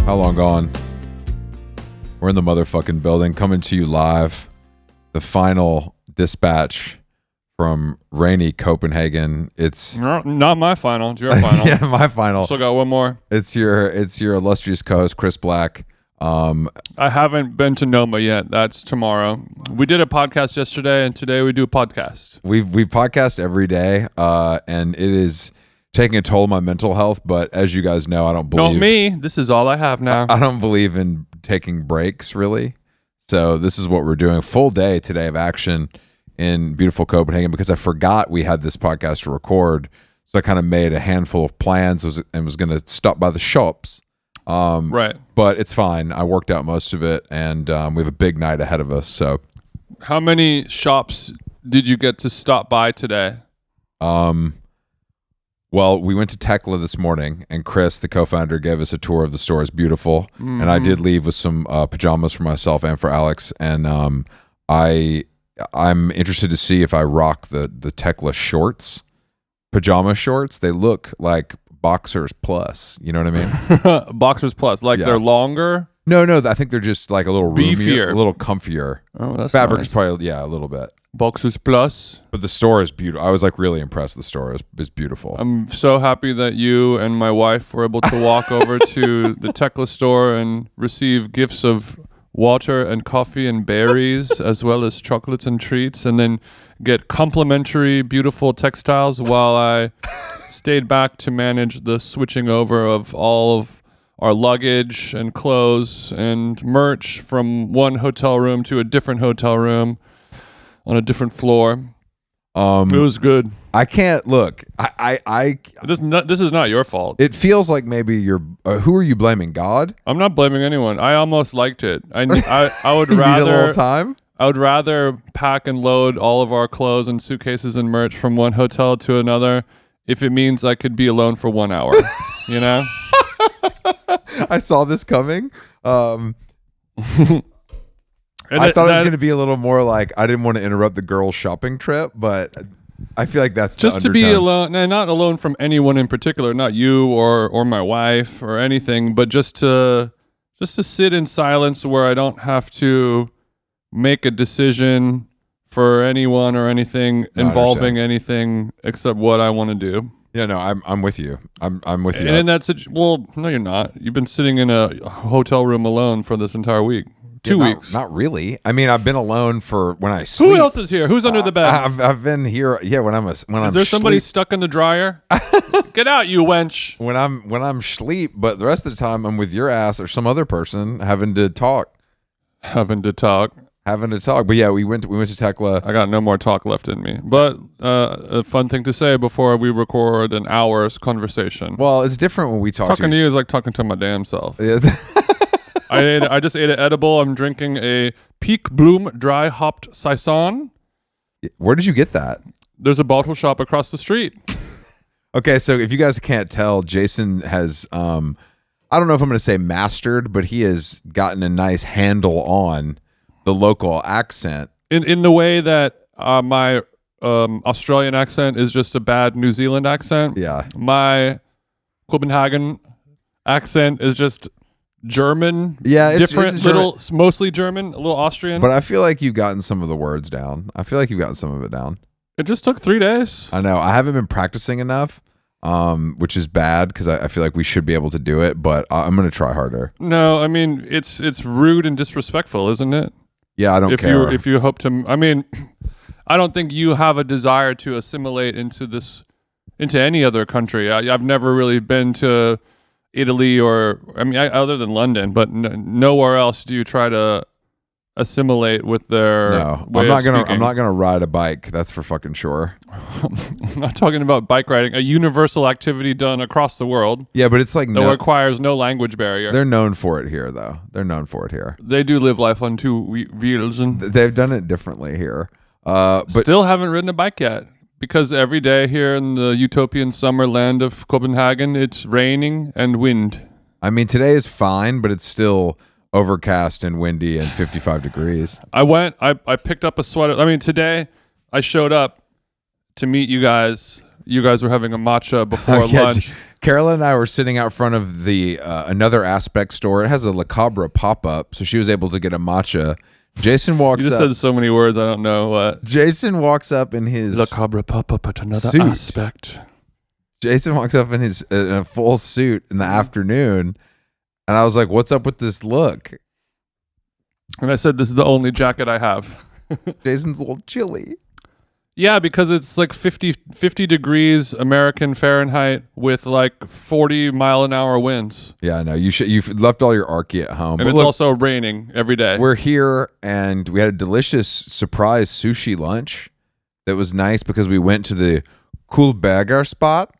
How long gone? We're in the motherfucking building, coming to you live. The final dispatch from rainy Copenhagen. It's not my final. It's your final. yeah, my final. Still got one more. It's your illustrious co-host Chris Black. I haven't been to Noma yet. That's tomorrow. We did a podcast yesterday, and today we do a podcast. We podcast every day, and it is taking a toll on my mental health. But as you guys know, I don't believe. Not me. This is all I have now. I don't believe in taking breaks, really. So this is what we're doing. Full day today of action in beautiful Copenhagen because I forgot we had this podcast to record. So I kind of made a handful of plans and was going to stop by the shops. Right. But it's fine. I worked out most of it, and we have a big night ahead of us. So, how many shops did you get to stop by today? Well, we went to Tekla this morning, and Chris, the co-founder, gave us a tour of the store. It's beautiful. Mm-hmm. And I did leave with some pajamas for myself and for Alex. And I'm interested to see if I rock the Tekla shorts, pajama shorts. They look like Boxers Plus. You know what I mean? Boxers Plus. Like they're longer? No. I think they're just like a little roomier, a little comfier. Oh, that's Fabric's nice. probably, a little bit. Boxers Plus. But the store is beautiful. I was like really impressed with the store. It's beautiful. I'm so happy that you and my wife were able to walk over to the Tekla store and receive gifts of water and coffee and berries, as well as chocolates and treats, and then get complimentary, beautiful textiles while I stayed back to manage the switching over of all of our luggage and clothes and merch from one hotel room to a different hotel room on a different floor. It was good. I can't look. This is not your fault. It feels like maybe you're. Who are you blaming? God? I'm not blaming anyone. I almost liked it. I would You need a rather little time. I would rather pack and load all of our clothes and suitcases and merch from one hotel to another if it means I could be alone for 1 hour. You know? I saw this coming. And I thought it was going to be a little more like I didn't want to interrupt the girls' shopping trip, but I feel like that's just the to be undertone. alone. No, not alone from anyone in particular, not you or my wife or anything, but just to sit in silence where I don't have to make a decision for anyone or anything involving anything except what I want to do. Yeah, no, I'm with you. I'm with you. And in that well, no, you're not. You've been sitting in a hotel room alone for this entire week. 2 weeks. Not really. I mean, I've been alone for when I sleep. Who else is here? Who's under the bed? I've been here. Yeah, when I'm Is there somebody stuck in the dryer? Get out, you wench. When I'm sleep, but the rest of the time I'm with your ass or some other person having to talk. But yeah, we went to Tekla. I got no more talk left in me. But a fun thing to say before we record an hour's conversation. Well, it's different when we talk. Talking to you is like talking to my damn self. Yes. I just ate an edible. I'm drinking a Peak Bloom dry hopped saison. Where did you get that? There's a bottle shop across the street. Okay, so if you guys can't tell, Jason has I don't know if I'm going to say mastered, but he has gotten a nice handle on the local accent. In the way that my Australian accent is just a bad New Zealand accent. Yeah. My Copenhagen accent is just German. Yeah, it's different, mostly German, a little Austrian. But I feel like you've gotten some of the words down. It just took 3 days. I know. I haven't been practicing enough, which is bad because I feel like we should be able to do it, but I'm going to try harder. No, I mean, it's rude and disrespectful, isn't it? Yeah, I don't care. If you hope to, I mean, I don't think you have a desire to assimilate into any other country. I've never really been to Italy other than London, but nowhere else do you try to assimilate with their way of speaking. I'm not gonna ride a bike. That's for fucking sure. I'm not talking about bike riding, a universal activity done across the world. Yeah, but it's like requires no language barrier. They're known for it here, though. They do live life on two wheels, and they've done it differently here. But still haven't ridden a bike yet. Because every day here in the utopian summer land of Copenhagen, it's raining and wind. I mean, today is fine, but it's still overcast and windy and 55 degrees. I picked up a sweater. I mean, today I showed up to meet you guys you guys were having a matcha before Yeah, lunch. Carolyn and I were sitting out front of the another Aspect store. It has a La Cabra pop-up, so she was able to get a matcha. Jason walks You just up. said so many words, I don't know what. Jason walks up in his La Cabra pop-up at another suit. Aspect. Jason walks up in a full suit in the afternoon, and I was like, "What's up with this look?" And I said, this is the only jacket I have. Jason's a little chilly. Yeah, because it's like 50 degrees American Fahrenheit with like 40-mile-an-hour winds. Yeah, I know. You've left all your Arky at home. And But it's look, also raining every day. we're here, and we had a delicious surprise sushi lunch that was nice because we went to the Cool Burger spot.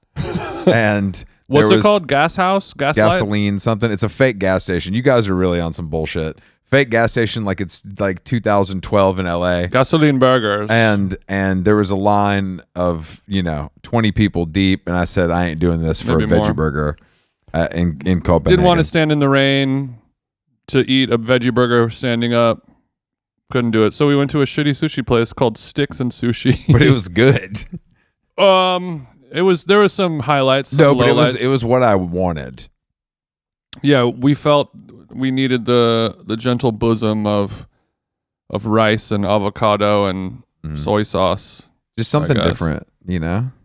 And What's there it was called? Gas house? Gaslight? gasoline something. It's a fake gas station. You guys are really on some bullshit. Fake gas station like it's like 2012 in LA. Gasoline burgers. And there was a line of 20 people deep, and I said I ain't doing this for Maybe a veggie more. burger in Copenhagen. Didn't want to stand in the rain to eat a veggie burger standing up. Couldn't do it. So we went to a shitty sushi place called Sticks and Sushi. But it was good. There was some highlights. Some No, but lowlights. it was what I wanted. Yeah, we felt we needed the gentle bosom of rice and avocado and soy sauce. Just something I guess. different,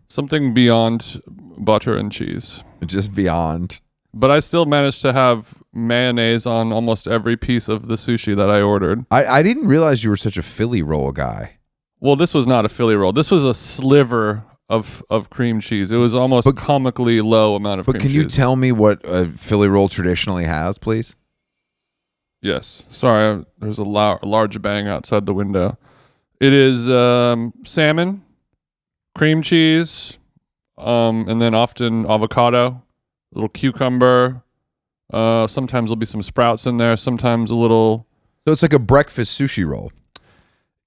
Something beyond butter and cheese. just beyond. But I still managed to have mayonnaise on almost every piece of the sushi that I ordered. I didn't realize you were such a Philly roll guy. Well, this was not a Philly roll. This was a sliver of cream cheese. It was almost comically low amount of cream cheese. But can you tell me what a Philly roll traditionally has, please? Yes. Sorry, there's a large bang outside the window. It is salmon, cream cheese, and then often avocado, a little cucumber. Sometimes there'll be some sprouts in there. Sometimes a little. So it's like a breakfast sushi roll.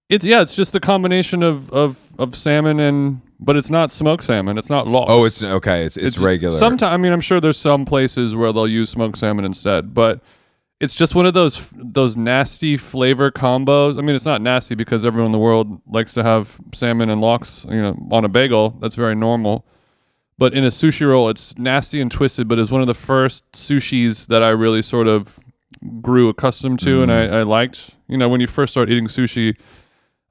It's just a combination of salmon but it's not smoked salmon. It's not lox. Oh, it's okay. It's regular. Sometimes, I mean, I'm sure there's some places where they'll use smoked salmon instead, but it's just one of those nasty flavor combos. I mean, it's not nasty because everyone in the world likes to have salmon and lox, on a bagel. That's very normal. But in a sushi roll, it's nasty and twisted, but it's one of the first sushis that I really sort of grew accustomed to and I liked. When you first start eating sushi,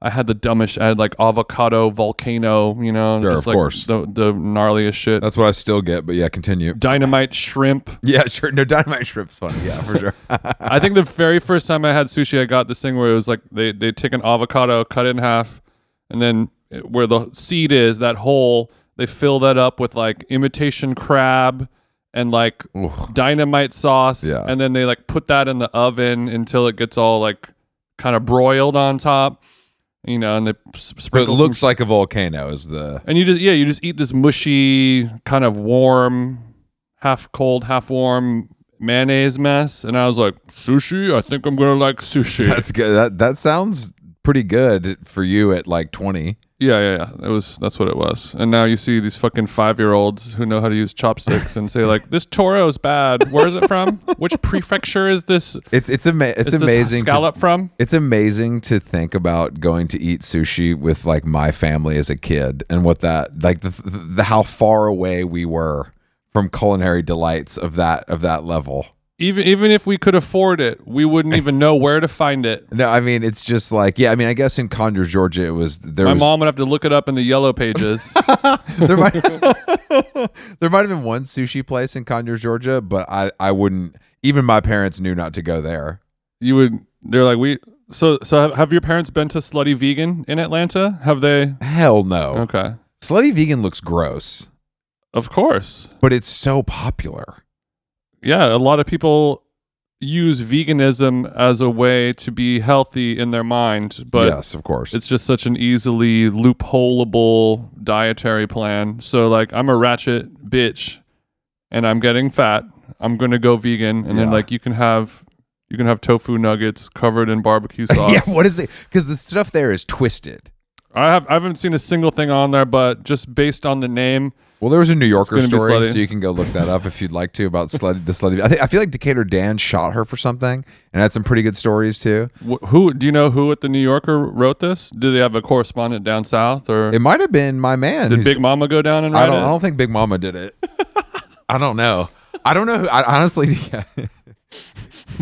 I had the dumbest. I had like avocado volcano, Sure, just of like course. the gnarliest shit. That's what I still get, but yeah, continue. Dynamite shrimp. Yeah, sure. No, dynamite shrimp's funny. Yeah, for sure. I think the very first time I had sushi, I got this thing where it was like they take an avocado, cut it in half, and then where the seed is, that hole, they fill that up with like imitation crab and like dynamite sauce, and then they like put that in the oven until it gets all like kind of broiled on top. And they sprinkle. But it looks like a volcano is the. And you just eat this mushy, kind of warm, half cold, half warm mayonnaise mess. And I was like, sushi? I think I'm gonna like sushi. That's good. That sounds pretty good for you at like 20. Yeah. That's what it was. And now you see these fucking 5-year-olds who know how to use chopsticks and say like, this Toro's bad. Where is it from? Which prefecture is this? It's amazing. This scallop from? It's amazing to think about going to eat sushi with like my family as a kid and what that like the how far away we were from culinary delights of that level. Even if we could afford it, we wouldn't even know where to find it. No, I mean it's just like I guess in Conyers, Georgia, it was My mom would have to look it up in the yellow pages. there might have been one sushi place in Conyers, Georgia, but I wouldn't. Even my parents knew not to go there. They're like So have your parents been to Slutty Vegan in Atlanta? Have they? Hell no. Okay. Slutty Vegan looks gross, Of course. but it's so popular. Yeah, a lot of people use veganism as a way to be healthy in their mind, but yes, of course. it's just such an easily loopholeable dietary plan. So like, I'm a ratchet bitch and I'm getting fat. I'm going to go vegan. And then like you can have tofu nuggets covered in barbecue sauce. Yeah, what is it? Because the stuff there is twisted. I haven't seen a single thing on there, but just based on the name. Well, there was a New Yorker It's gonna be story, slutty. so you can go look that up if you'd like to about the slutty. I feel like Decatur Dan shot her for something, and had some pretty good stories too. Who do you know? Who at the New Yorker wrote this? Do they have a correspondent down south, or It might have been my man. did Big Mama go down and write I it? don't think Big Mama did it. I don't know. I don't know who. I honestly, yeah.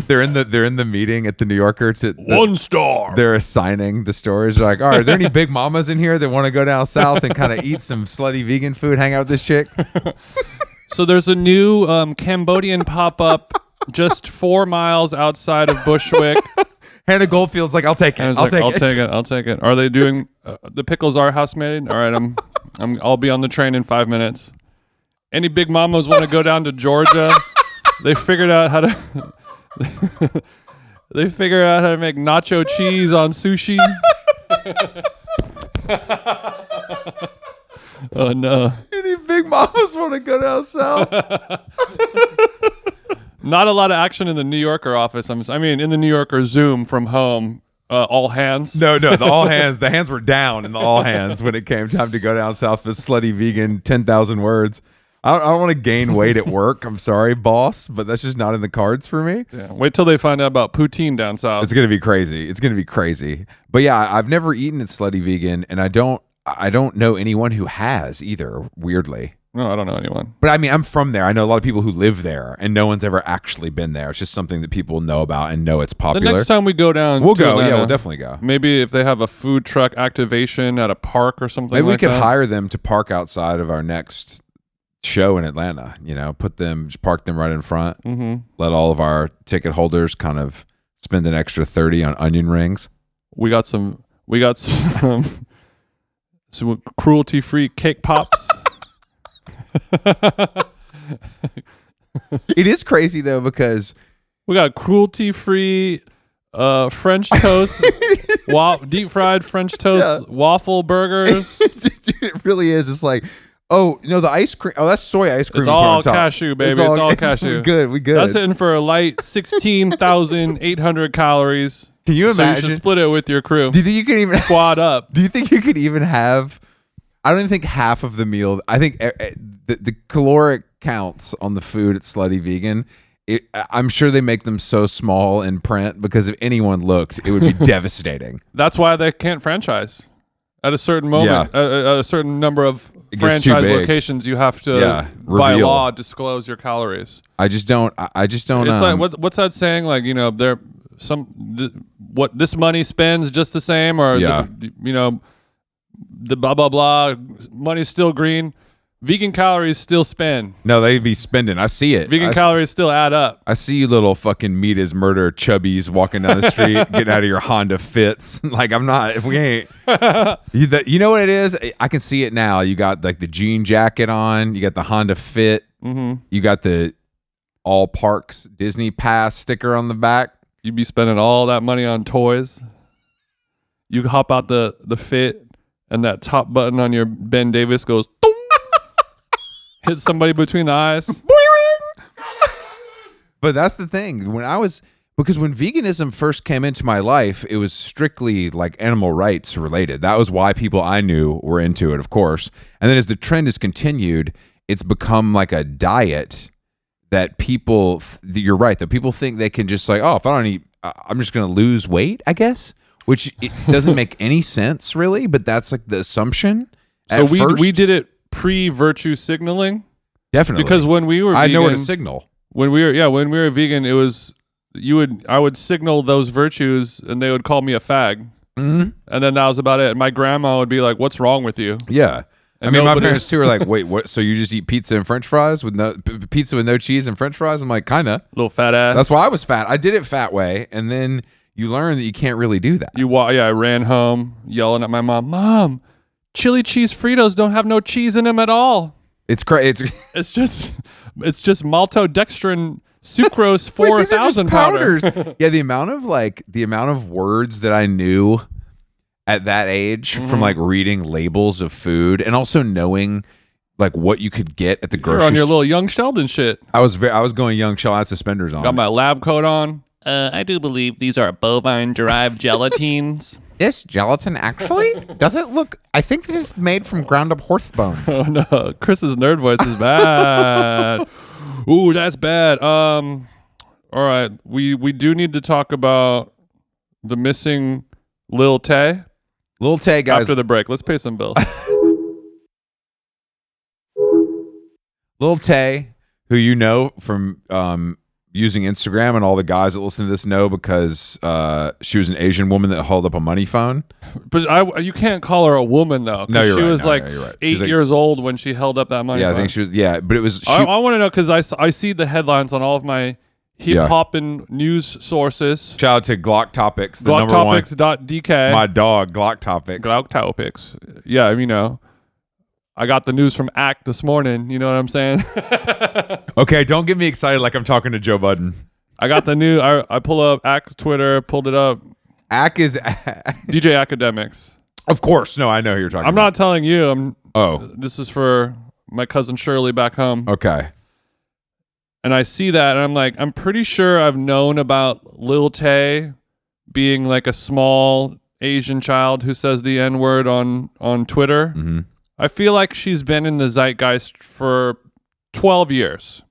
They're in the meeting at the New Yorker to 1 star. They're assigning the stories. They're like, all right, are there any big mamas in here that want to go down south and kind of eat some slutty vegan food, hang out with this chick? So there's a new Cambodian pop-up just 4 miles outside of Bushwick. Hannah Goldfield's like, I'll take it. I'll take it. Are they doing the pickles are house made? All right, I'll be on the train in 5 minutes. Any big mamas want to go down to Georgia? They figured out how to they figured out how to make nacho cheese on sushi. Oh no. Any big mamas want to go down south? Not a lot of action in the New Yorker office. In the New Yorker Zoom from home. All hands. No, the all hands. The hands were down in the all hands when it came time to go down south for slutty vegan 10,000 words. I don't want to gain weight at work. I'm sorry, boss, but that's just not in the cards for me. Yeah, wait till they find out about poutine down south. It's gonna be crazy. But yeah, I've never eaten at slutty vegan, and I don't know anyone who has either. Weirdly. No, I don't know anyone. But I mean, I'm from there. I know a lot of people who live there, and no one's ever actually been there. It's just something that people know about and know it's popular. The next time we go down, we'll go. Atlanta, Yeah, we'll definitely go. Maybe if they have a food truck activation at a park or something. Maybe we like could that. hire them to park outside of our next show in Atlanta. Just park them right in front. Mm-hmm. Let all of our ticket holders kind of spend an extra $30 on onion rings. We got some some cruelty-free cake pops. It is crazy though, because we got cruelty-free French toast, deep fried French toast, waffle burgers. Dude, it really is. It's like, oh no, the ice cream. Oh, that's soy ice cream. It's all cashew, baby. It's all cashew. We good. That's hitting for a light 16,800 calories. Can you imagine? So you should split it with your crew. Do you think you can even squad up? Do you think you could even have? I don't even think half of the meal. I think the caloric counts on the food at Slutty Vegan. I'm sure they make them so small in print because if anyone looked, it would be devastating. That's why they can't franchise. At a certain moment, at a certain number of franchise locations, you have to, by law, disclose your calories. I just don't. It's like what's that saying? Like, they're what this money spends just the same, or the blah blah blah. Money's still green. Vegan calories still spend. No, they be spending. I see it. Vegan calories still add up. I see you little fucking meat is murder chubbies walking down the street, getting out of your Honda Fits. Like, I'm not, if we ain't. You know what it is? I can see it now. You got like the jean jacket on. You got the Honda Fit. Mm-hmm. You got the All Parks Disney Pass sticker on the back. You'd be spending all that money on toys. You hop out the Fit, and that top button on your Ben Davis goes, hit somebody between the eyes. But that's the thing. Because when veganism first came into my life, it was strictly like animal rights related. That was why people I knew were into it, of course. And then as the trend has continued, it's become like a diet that people, you're right, that people think they can just like, oh, if I don't eat, I'm just going to lose weight, I guess, which it doesn't make any sense really, but that's like the assumption. So we did it pre-virtue signaling. Definitely. Because when we were vegan, I know where to signal. When we were vegan, it was I would signal those virtues and they would call me a fag. Mm-hmm. And then that was about it. And my grandma would be like, "What's wrong with you?" Yeah. And my parents too are like, "Wait, what? So you just eat pizza and French fries with pizza with no cheese and French fries?" I'm like, "Kinda." Little fat ass. That's why I was fat. I did it fat way, and then you learn that you can't really do that. I ran home yelling at my mom, "Mom, chili cheese Fritos don't have no cheese in them at all. It's crazy. It's just maltodextrin sucrose 4,000 powders." Yeah, the amount of words that I knew at that age from like reading labels of food and also knowing like what you could get at the grocery store. On your little Young Sheldon shit. I was going Young Sheldon. I had suspenders on. Got my lab coat on. I do believe these are bovine-derived gelatines. This gelatin actually doesn't look. I think this is made from ground up horse bones. Oh no, Chris's nerd voice is bad. Ooh, that's bad. All right, we do need to talk about the missing Lil Tay. Lil Tay, guys. After the break, let's pay some bills. Lil Tay, who you know from using Instagram, and all the guys that listen to this know because she was an Asian woman that held up a money phone. But you can't call her a woman though. No, you're she right. was like you're right. 8 years old when she held up that money phone. I think she was. Yeah, but it was. I want to know because I see the headlines on all of my hip hop and news sources. Shout out to Glock Topics, the number one. Glocktopics.dk. My dog, Glock Topics. Glock Topics. Yeah, you know. I got the news from ACT this morning. You know what I'm saying? Okay, don't get me excited like I'm talking to Joe Budden. I got the new. I pull up ACT Twitter, pulled it up. ACT is DJ Academics. Of course, no, I know who you're talking. I'm about. not telling you. Oh, this is for my cousin Shirley back home. Okay. And I see that, and I'm like, I'm pretty sure I've known about Lil Tay being like a small Asian child who says the N-word on Twitter. Mm-hmm. I feel like she's been in the zeitgeist for 12 years.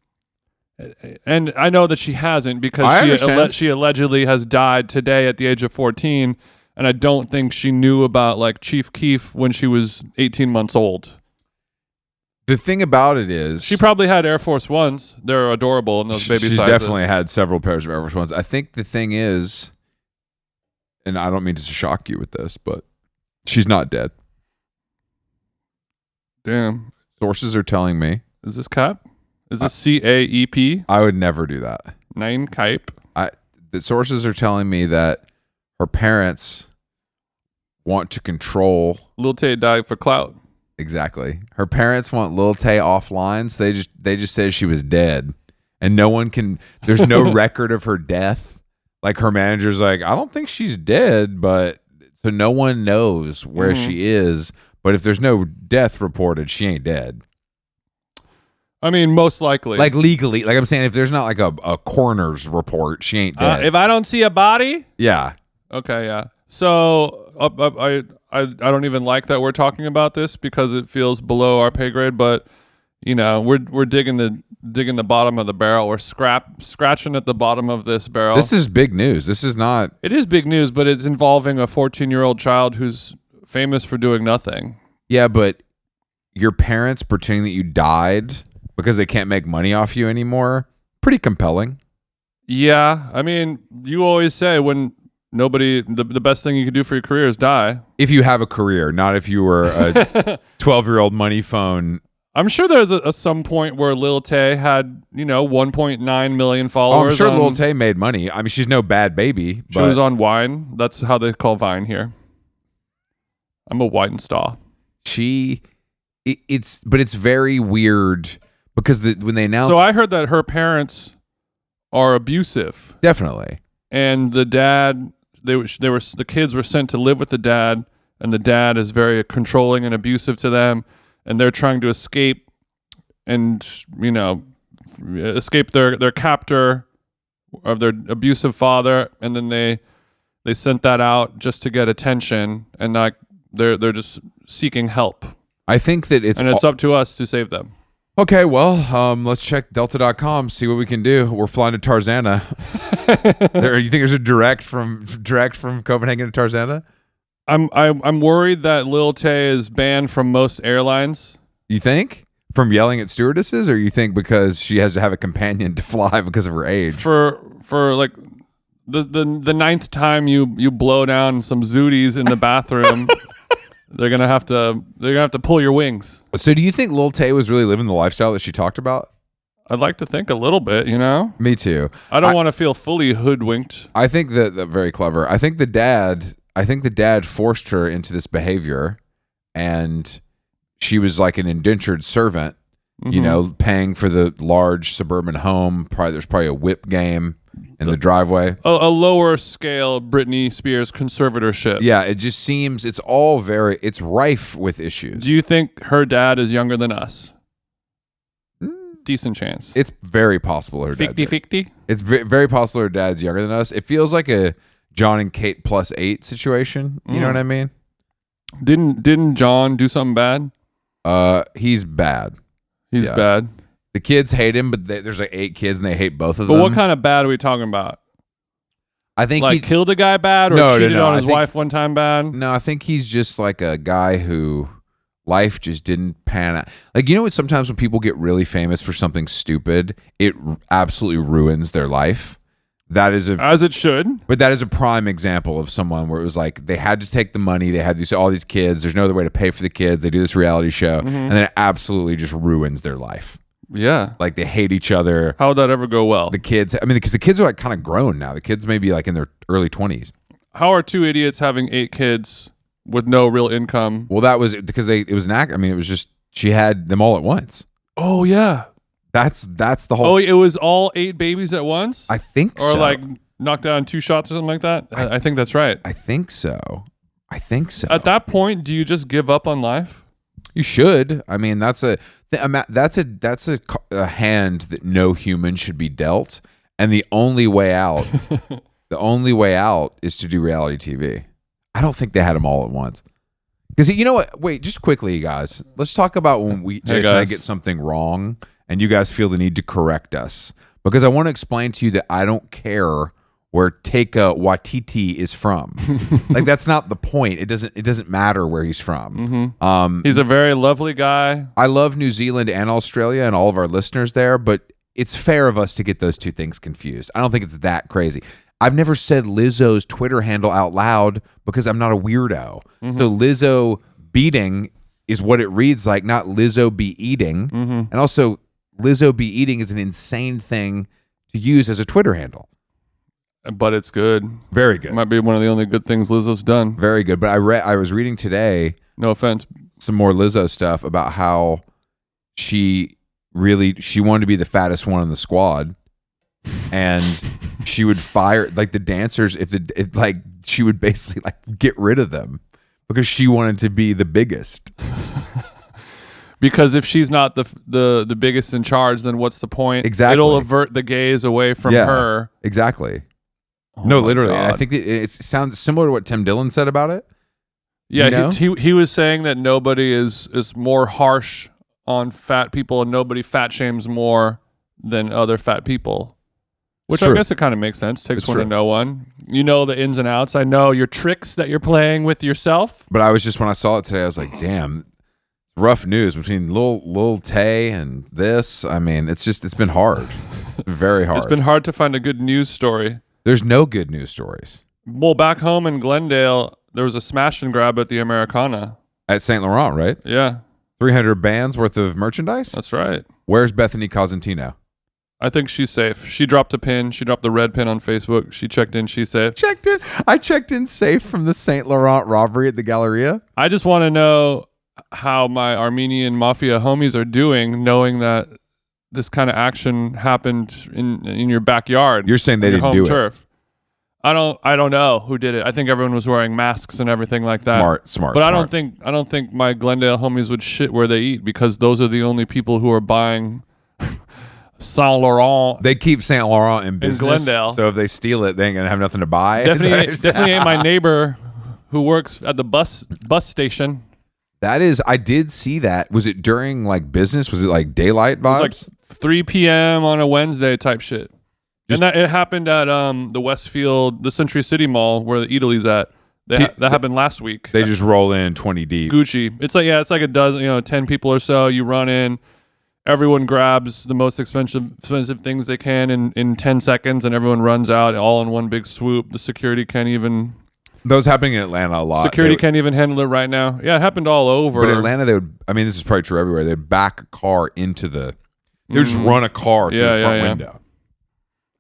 And I know that she hasn't because she allegedly has died today at the age of 14, and I don't think she knew about like Chief Keef when she was 18 months old. The thing about it is, she probably had Air Force Ones. They're adorable in those baby sizes. She's definitely had several pairs of Air Force Ones. I think the thing is, and I don't mean to shock you with this, but she's not dead. Damn. Sources are telling me. Is this cap? Is this CAEP? I would never do that. 9 Kipe. The sources are telling me that her parents want to control. Lil Tay died for clout. Exactly. Her parents want Lil Tay offline, so they just say she was dead, and no one can. There's no record of her death. Like her manager's like, I don't think she's dead, but so no one knows where she is. But if there's no death reported, she ain't dead. I mean, most likely. Like legally, like I'm saying, if there's not like a coroner's report, she ain't dead. If I don't see a body, yeah. Okay, yeah. So I don't even like that we're talking about this because it feels below our pay grade. But you know, we're digging the bottom of the barrel. We're scratching at the bottom of this barrel. This is big news. This is not. It is big news, but it's involving a 14-year-old child who's famous for doing nothing. Yeah, but your parents pretending that you died because they can't make money off you anymore, pretty compelling. Yeah, I mean, you always say when the best thing you can do for your career is die. If you have a career, not if you were a 12-year-old money phone. I'm sure there's some point where Lil Tay had, 1.9 million followers. I'm sure Lil Tay made money. I mean, she's no bad baby. She was on Wine. That's how they call Vine here. I'm a Wine star. It's very weird because when they announced. So I heard that her parents are abusive. Definitely. And the dad, the kids were sent to live with the dad, and the dad is very controlling and abusive to them, and they're trying to escape and, escape their captor of their abusive father, and then they sent that out just to get attention, and like they're just seeking help. I think that it's up to us to save them. Okay, well, let's check delta.com, see what we can do. We're flying to Tarzana. You think there's a direct from Copenhagen to Tarzana? I'm worried that Lil Tay is banned from most airlines. You think? From yelling at stewardesses, or you think because she has to have a companion to fly because of her age? For like the ninth time you blow down some zooties in the bathroom, they're gonna have to pull your wings. So do you think Lil Tay was really living the lifestyle that she talked about? I'd like to think a little bit, Me too. I don't want to feel fully hoodwinked. I think that very clever. I think the dad forced her into this behavior, and she was like an indentured servant, paying for the large suburban home. There's probably a whip game in the driveway. A lower scale Britney Spears conservatorship. Yeah, it just seems it's rife with issues. Do you think her dad is younger than us? Decent chance. It's very possible her dad's 50-50? It's very possible her dad's younger than us. It feels like a John and Kate +8 situation. You know what I mean? Didn't John do something bad? He's bad. He's bad. The kids hate him, but there's like 8 kids and they hate both of them. But what kind of bad are we talking about? I think like he killed a guy bad, or cheated on his wife one time bad. No, I think he's just like a guy who life just didn't pan out. Like, you know what? Sometimes when people get really famous for something stupid, it absolutely ruins their life. That is as it should. But that is a prime example of someone where it was like they had to take the money. They had all these kids. There's no other way to pay for the kids. They do this reality show, and then it absolutely just ruins their life. Yeah. Like they hate each other. How would that ever go well? The kids, I mean, because the kids are like kind of grown now. The kids may be like in their early 20s. How are 2 idiots having 8 kids with no real income? Well, that was because it was an act. I mean, it was just, she had them all at once. Oh, yeah. That's the whole. Oh, it was all 8 babies at once? I think so. Or like knocked down 2 shots or something like that? I think that's right. I think so. At that point, do you just give up on life? You should. I mean, that's a hand that no human should be dealt, and the only way out, is to do reality TV. I don't think they had them all at once. Because you know what? Wait, just quickly, guys. Let's talk about when Jason and I get something wrong, and you guys feel the need to correct us. Because I want to explain to you that I don't care where Taika Waititi is from. Like, that's not the point. It doesn't matter where he's from. He's a very lovely guy. I love New Zealand and Australia and all of our listeners there, but it's fair of us to get those two things confused. I don't think it's that crazy. I've never said Lizzo's Twitter handle out loud because I'm not a weirdo. So Lizzo beating is what it reads like, not Lizzo be eating. And also, Lizzo be eating is an insane thing to use as a Twitter handle. But it's good. Very good. It might be one of the only good things Lizzo's done. Very good. But I was reading today, no offense, some more Lizzo stuff about how she wanted to be the fattest one in the squad, and she would fire like the dancers she would basically like get rid of them because she wanted to be the biggest. Because if she's not the biggest in charge, then what's the point? Exactly. It'll avert the gaze away from her. Exactly. Oh no, literally. And I think it sounds similar to what Tim Dillon said about it. Yeah, you know? he was saying that nobody is more harsh on fat people and nobody fat shames more than other fat people. Which I guess it kind of makes sense. Takes one to know one. You know the ins and outs. I know your tricks that you're playing with yourself. But I was just, when I saw it today, I was like, damn, rough news between Lil Tay and this. I mean, it's been hard. Very hard. It's been hard to find a good news story. There's no good news stories. Well, back home in Glendale, there was a smash and grab at the Americana. At St. Laurent, right? Yeah. 300 bands worth of merchandise? That's right. Where's Bethany Cosentino? I think she's safe. She dropped a pin. She dropped the red pin on Facebook. She checked in. She's safe. I checked in safe from the St. Laurent robbery at the Galleria. I just want to know how my Armenian mafia homies are doing, knowing that this kind of action happened in your backyard. You're saying they didn't do turf. I don't know who did it. I think everyone was wearing masks and everything like that. Smart. But I don't think my Glendale homies would shit where they eat, because those are the only people who are buying Saint Laurent. They keep Saint Laurent in business. In Glendale. So if they steal it, they ain't gonna have nothing to buy. Definitely ain't my neighbor who works at the bus station. That is, I did see that. Was it during like business? Was it like daylight vibes? It was like 3 p.m. on a Wednesday type shit. And it happened at the Westfield, the Century City Mall where the Italy's at. That happened last week. They just roll in 20 deep. Gucci. It's like a dozen, 10 people or so. You run in, everyone grabs the most expensive things they can in 10 seconds, and everyone runs out all in one big swoop. The security can't even. Those happening in Atlanta a lot. Security can't even handle it right now. Yeah, it happened all over. But in Atlanta, they would. I mean, this is probably true everywhere. They'd back a car into the. They would just run a car through the front window,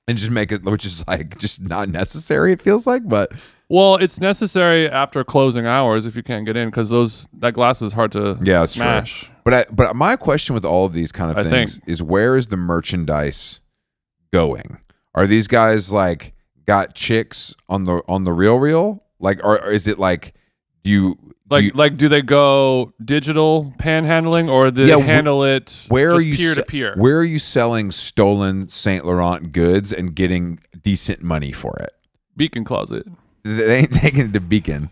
and just make it, which is like just not necessary. It feels like, but well, it's necessary after closing hours if you can't get in, because that glass is hard to smash. True. But my question with all of these kind of things is, where is the merchandise going? Are these guys like got chicks on the real? Like, or is it like do they go digital panhandling, or do they handle it peer to peer? Where are you selling stolen Saint Laurent goods and getting decent money for it? Beacon closet. They ain't taking it to Beacon.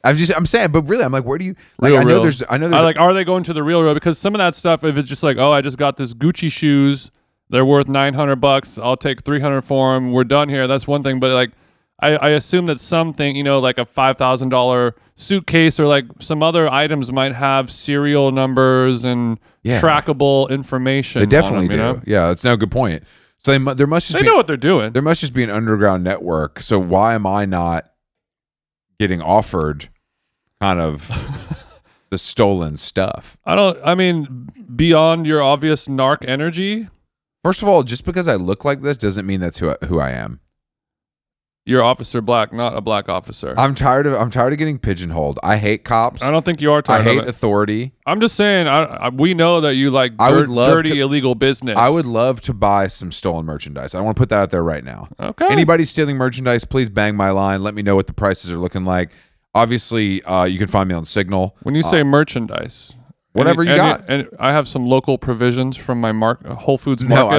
I'm saying, but really, I'm like, where do you like? Real, I know there's. Are they going to the real because some of that stuff, if it's just like, oh, I just got this Gucci shoes, they're worth $900. I'll take $300 for them. We're done here. That's one thing. But like, I assume that something, like a $5,000 suitcase or like some other items might have serial numbers and trackable information. They definitely on them, do. Yeah, that's no good point. So there must just they know what they're doing. There must just be an underground network. So why am I not getting offered kind of the stolen stuff? I mean, beyond your obvious narc energy. First of all, just because I look like this doesn't mean that's who I am. You're Officer Black, not a black officer. I'm tired of getting pigeonholed. I hate cops. I don't think you are tired of it. I hate authority. I'm just saying, we know that you like dirty, illegal business. I would love to buy some stolen merchandise. I want to put that out there right now. Okay. Anybody stealing merchandise, please bang my line. Let me know what the prices are looking like. Obviously, you can find me on Signal. When you say merchandise, whatever you got. And I have some local provisions from my Whole Foods market. No, I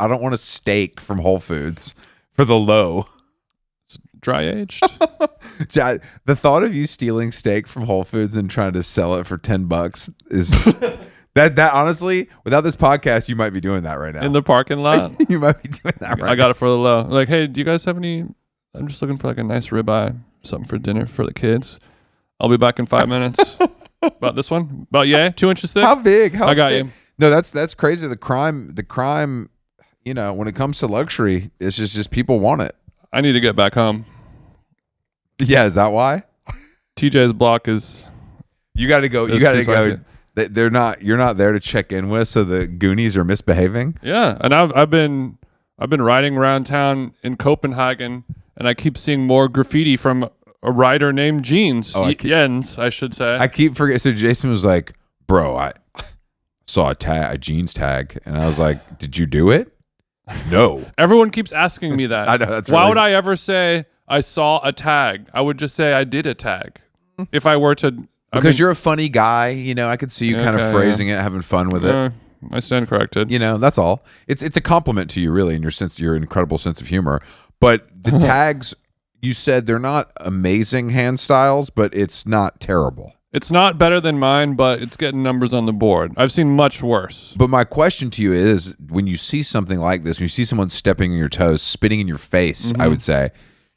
don't want a steak from Whole Foods for the low. Dry aged. The thought of you stealing steak from Whole Foods and trying to sell it for $10 is that honestly, without this podcast, you might be doing that right now in the parking lot. You might be doing that right now. I got it for the low. Like, hey, do you guys have any? I'm just looking for like a nice ribeye, something for dinner for the kids. I'll be back in 5 minutes. About this one? About 2 inches thick? How big? I got you. No, that's crazy. The crime, when it comes to luxury, it's just people want it. I need to get back home. Yeah, is that why? TJ's block is. You got to go. You got to go. They're not. You're not there to check in with. So the Goonies are misbehaving. Yeah, and I've been riding around town in Copenhagen, and I keep seeing more graffiti from a writer named Jens, I should say. I keep forgetting. So Jason was like, "Bro, I saw a jeans tag," and I was like, "Did you do it?" No. Everyone keeps asking me that. I know. That's why would I ever say I saw a tag? I would just say I did a tag. If I were to, because you're a funny guy, I could see you kind of phrasing it, having fun with it. I stand corrected. That's all. It's a compliment to you, really, and your incredible sense of humor. But the tags, you said they're not amazing hand styles, but it's not terrible. It's not better than mine, but it's getting numbers on the board. I've seen much worse. But my question to you is, when you see something like this, when you see someone stepping on your toes, spitting in your face, I would say,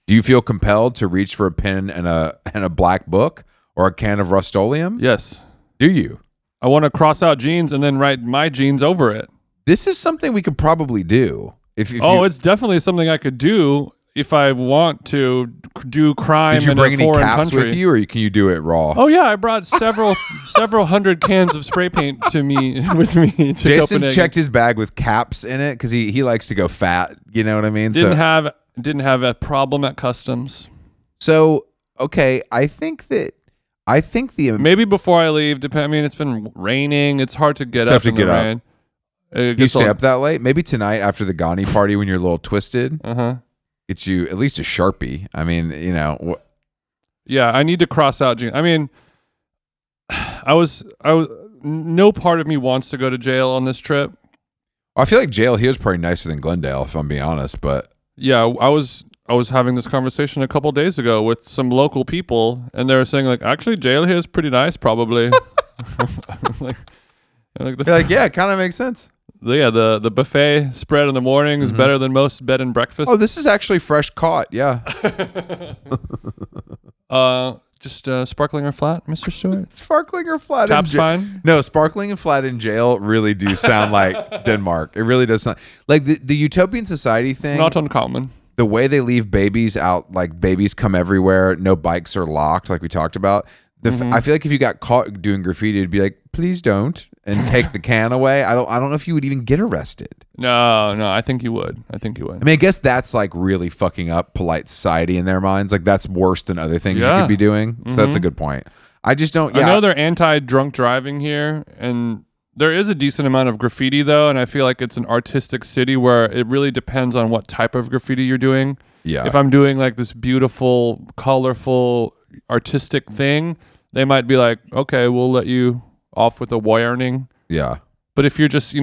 do you feel compelled to reach for a pen and a black book or a can of Rust-Oleum? Yes. Do you? I want to cross out jeans and then write my jeans over it. This is something we could probably do. It's definitely something I could do if I want to do crime in a foreign country. Did you bring any caps with you, or can you do it raw? Oh yeah, I brought several hundred cans of spray paint with me to Jason Copenhagen. Checked his bag with caps in it because he likes to go fat. You know what I mean? Didn't have a problem at customs. So okay, I think the maybe before I leave. It's been raining. It's hard to get up in the rain. You stay up that late? Maybe tonight after the GANNI party when you're a little twisted. Get you at least a Sharpie. Yeah, I need to cross out jeans. I was. No part of me wants to go to jail on this trip. I feel like jail here is probably nicer than Glendale, if I'm being honest. But yeah, I was having this conversation a couple days ago with some local people, and they were saying like, actually, jail here is pretty nice, probably. Yeah, it kind of makes sense. The buffet spread in the morning is better than most bed and breakfast. Oh, this is actually fresh caught. Yeah. Just sparkling or flat, Mr. Stewart? Sparkling or flat? Tap's fine. No, sparkling and flat in jail really do sound like Denmark. It really does sound like the utopian society thing. It's not uncommon. The way they leave babies out, like babies come everywhere. No bikes are locked, like we talked about. I feel like if you got caught doing graffiti, it'd be like, please don't, and take the can away. I don't know if you would even get arrested. No, I think you would. I guess that's like really fucking up polite society in their minds. Like that's worse than other things you could be doing. So that's a good point. I just don't. Yeah. I know they're anti-drunk driving here, and there is a decent amount of graffiti though, and I feel like it's an artistic city where it really depends on what type of graffiti you're doing. Yeah. If I'm doing like this beautiful, colorful, artistic thing, they might be like, okay, we'll let you off with a warning. Yeah. But if you're just,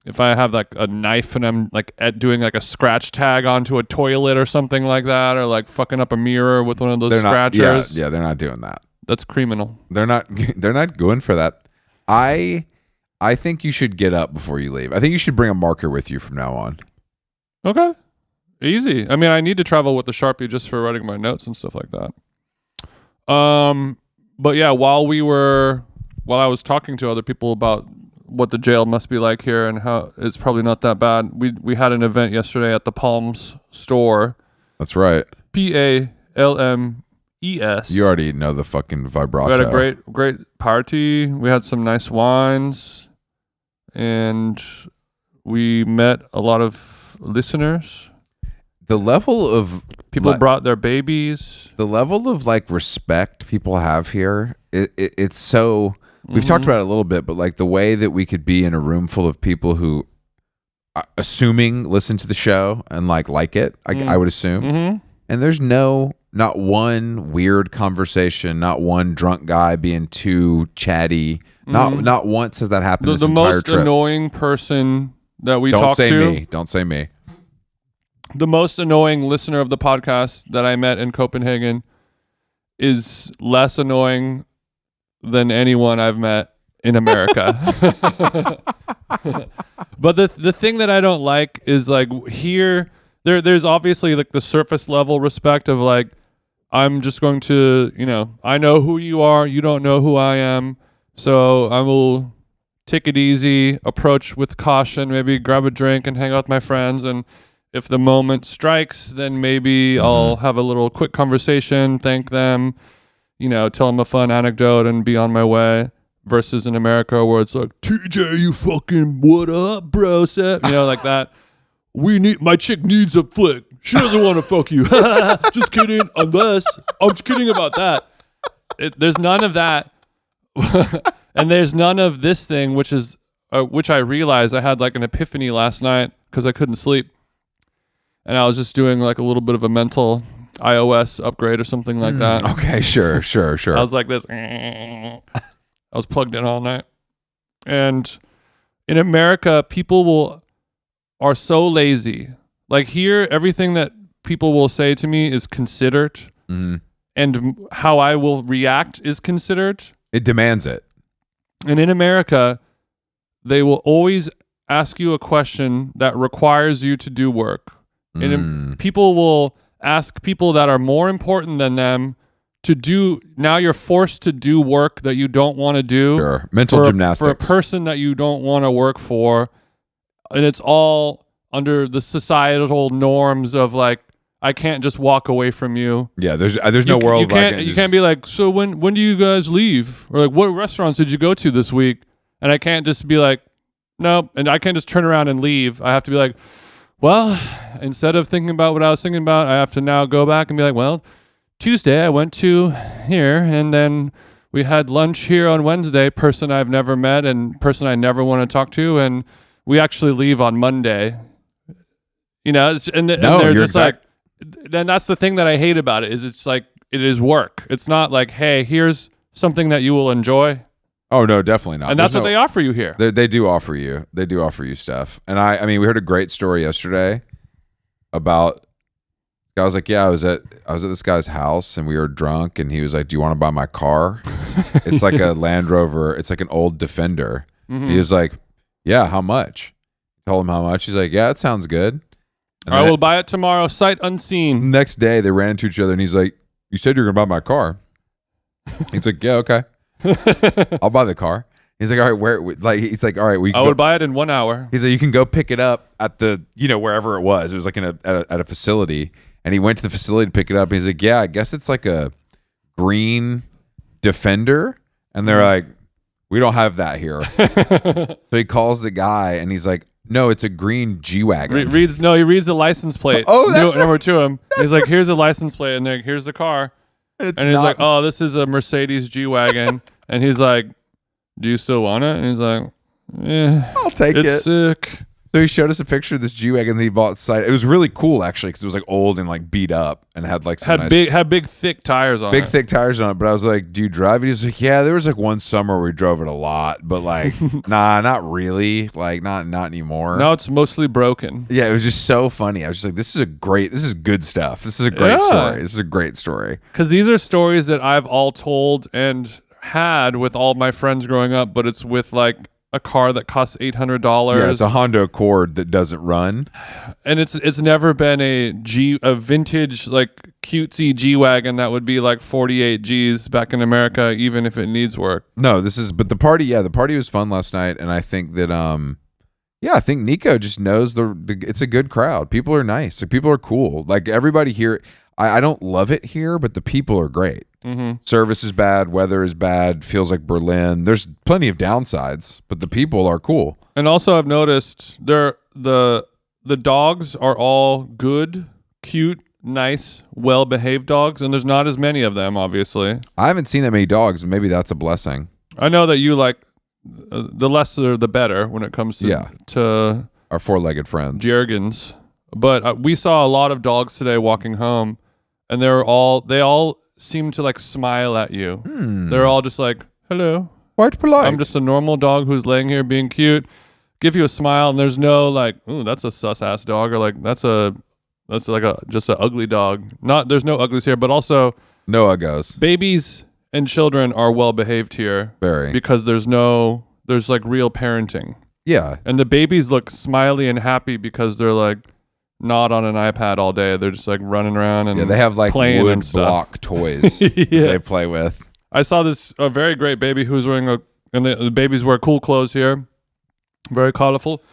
if I have like a knife and I'm like doing like a scratch tag onto a toilet or something like that, or like fucking up a mirror with one of those scratchers. Yeah, they're not doing that. That's criminal. They're not going for that. I think you should get up before you leave. I think you should bring a marker with you from now on. Okay. Easy. I mean, I need to travel with the Sharpie just for writing my notes and stuff like that. But yeah, while I was talking to other people about what the jail must be like here and how it's probably not that bad, we had an event yesterday at the Palms store. That's right. PALMES. You already know the fucking vibrato. We had a great party. We had some nice wines, and we met a lot of listeners. The level of people brought their babies. The level of like respect people have here, it's so. We've talked about it a little bit, but like the way that we could be in a room full of people who, assuming listen to the show and like it, I would assume, and there's not one weird conversation, not one drunk guy being too chatty, not once has that happened. This entire most trip. Annoying person that we talked to. Don't say me. The most annoying listener of the podcast that I met in Copenhagen is less annoying than anyone I've met in America. But the thing that I don't like is like here there's obviously like the surface level respect of like, I'm just going to, I know who you are, you don't know who I am, so I will take it easy, approach with caution, maybe grab a drink and hang out with my friends, and if the moment strikes, then maybe I'll have a little quick conversation, thank them, tell them a fun anecdote and be on my way. Versus in America where it's like, TJ, you fucking what up, bro? Like that. My chick needs a flick. She doesn't want to fuck you. Just kidding. Unless I'm just kidding about that. There's none of that. And there's none of this thing, which I realized I had like an epiphany last night because I couldn't sleep. And I was just doing like a little bit of a mental iOS upgrade or something like that. Okay, sure. I was like this. I was plugged in all night. And in America, people are so lazy. Like here, everything that people will say to me is considered. And how I will react is considered. It demands it. And in America, they will always ask you a question that requires you to do work. And people will ask people that are more important than them to do. Now you're forced to do work that you don't want to do. Sure. Mental gymnastics. For a person that you don't want to work for. And it's all under the societal norms of like, I can't just walk away from you. Yeah, there's no world. You can't be like, so when do you guys leave? Or like, what restaurants did you go to this week? And I can't just be like, no. And I can't just turn around and leave. I have to be like, well, instead of thinking about what I was thinking about, I have to now go back and be like, well, Tuesday I went to here, and then we had lunch here on Wednesday, person I've never met and person I never want to talk to, and we actually leave on Monday. And they're just like, then that's the thing that I hate about it is it's like, it is work. It's not like, hey, here's something that you will enjoy. Oh no, definitely not. And that's what they offer you here. They do offer you. They do offer you stuff. And I mean, we heard a great story yesterday about. I was like, yeah, I was at this guy's house and we were drunk, and he was like, do you want to buy my car? It's like a Land Rover. It's like an old Defender. He was like, yeah, how much? I told him how much. He's like, yeah, it sounds good. And I will buy it tomorrow, sight unseen. Next day, they ran into each other, and he's like, you said you were gonna buy my car. He's like, yeah, okay. I'll buy the car. He's like, all right, he's like, all right, I would buy it in 1 hour. He's like, you can go pick it up at the, wherever it was. It was like at a facility, and he went to the facility to pick it up. And he's like, yeah, I guess it's like a green Defender, and they're like, we don't have that here. So he calls the guy, and he's like, no, it's a green G-Wagon. He reads the license plate. Oh, that's right. Number to him. He's like, here's the license plate, and then here's the car. And he's like, oh, this is a Mercedes G-Wagon. And he's like, do you still want it? And he's like, yeah, I'll take it. It's sick. So he showed us a picture of this G-Wagon that he bought site. It was really cool actually because it was like old and like beat up and had like some big thick tires on it. Big thick tires on it. But I was like, do you drive it? He's like, yeah, there was like one summer where we drove it a lot, but like nah, not really. Like not anymore. Now it's mostly broken. Yeah, it was just so funny. I was just like, this is good stuff. This is a great story. This is a great story. Because these are stories that I've all told and had with all my friends growing up, but it's with like a car that costs $800. Yeah, it's a Honda Accord that doesn't run, and it's never been a vintage like cutesy G-Wagon that would be like 48 G's back in America, even if it needs work. No, but the party was fun last night, and I think that I think Nico just knows it's a good crowd. People are nice. Like, people are cool. Like everybody here, I don't love it here, but the people are great. Mm-hmm. Service is bad, weather is bad, feels like Berlin. There's plenty of downsides, but the people are cool. And also, I've noticed the dogs are all good, cute, nice, well-behaved dogs, and there's not as many of them. Obviously, I haven't seen that many dogs, and maybe that's a blessing. I know that you like the lesser the better when it comes to our four-legged friends, Jergens. But we saw a lot of dogs today walking home, and they all seem to like smile at you. They're all just like, hello, quite polite. I'm just a normal dog who's laying here being cute, give you a smile, and there's no like, ooh, that's a sus ass dog, or like that's just an ugly dog. There's no uglies here, but also no uggos. Babies and children are well behaved here, very, because there's like real parenting. Yeah, and the babies look smiley and happy because they're like not on an iPad all day. They're just like running around and they have like wood block toys they play with. I saw a very great baby who's wearing and the babies wear cool clothes here, very colorful.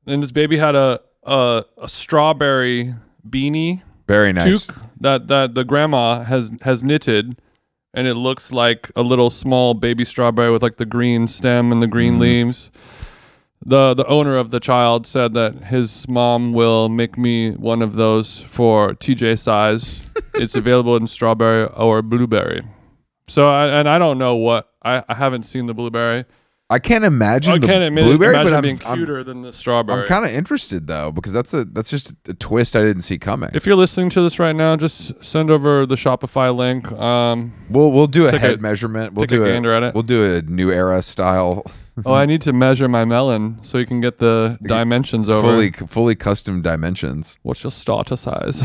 And this baby had a strawberry beanie, very nice, toque that the grandma has knitted, and it looks like a little small baby strawberry with like the green stem and the green leaves. The owner of the child said that his mom will make me one of those for TJ size. It's available in strawberry or blueberry. So I don't know what I haven't seen the blueberry. I can't imagine blueberry, but being cuter than the strawberry. I'm kind of interested though, because that's just a twist I didn't see coming. If you're listening to this right now, just send over the Shopify link. We'll do a head measurement. We'll do a gander at it. We'll do a new era style. Oh, I need to measure my melon so you can get the dimensions over. Fully custom dimensions. What's your starter size?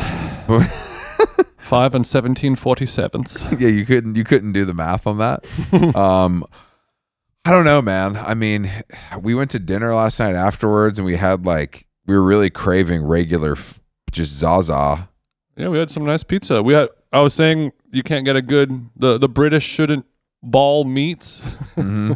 5 and 17/47. Yeah, you couldn't do the math on that. I don't know, man. I mean, we went to dinner last night afterwards, and we were really craving regular, just Zaza. Yeah, we had some nice pizza. I was saying you can't get a good. The British shouldn't ball meats. Mm-hmm.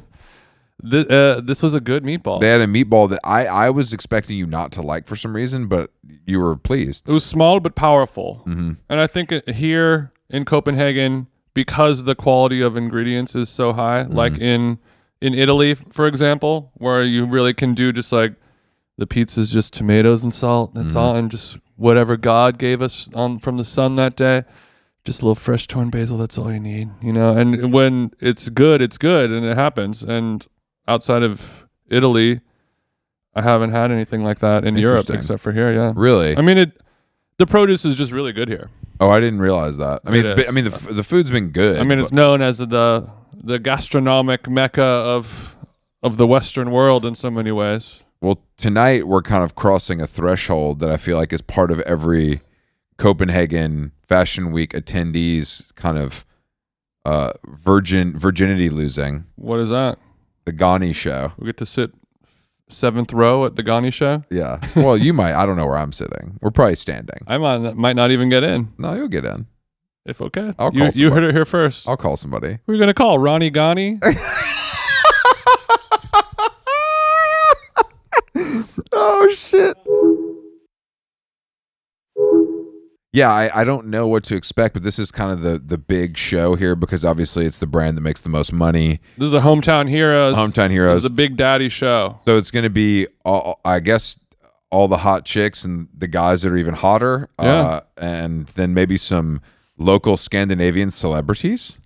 This was a good meatball. They had a meatball that I was expecting you not to like for some reason, but you were pleased. It was small but powerful. Mm-hmm. And I think here in Copenhagen, because the quality of ingredients is so high, like in Italy, for example, where you really can do just like the pizza's just tomatoes and salt. That's all, and just whatever God gave us from the sun that day. Just a little fresh torn basil. That's all you need, And when it's good, and it happens. And outside of Italy, I haven't had anything like that in Europe except for here. Yeah, really. I mean, the produce is just really good here. Oh, I didn't realize that. I mean, the food's been good. I mean, it's known as the gastronomic mecca of the Western world in so many ways. Well, tonight we're kind of crossing a threshold that I feel like is part of every Copenhagen Fashion Week attendees kind of virginity losing. What is that? The GANNI show. We get to sit 7th row at the GANNI show? Yeah. Well, you might. I don't know where I'm sitting. We're probably standing. I might not even get in. No, you'll get in. If okay. I'll call you heard it here first. I'll call somebody. Who are you going to call? Ronnie GANNI? Oh, shit. Yeah, I don't know what to expect, but this is kind of the big show here because obviously it's the brand that makes the most money. This is the Hometown Heroes. Hometown Heroes. This is the Big Daddy show. So it's going to be, I guess, all the hot chicks and the guys that are even hotter. Yeah. And then maybe some local Scandinavian celebrities.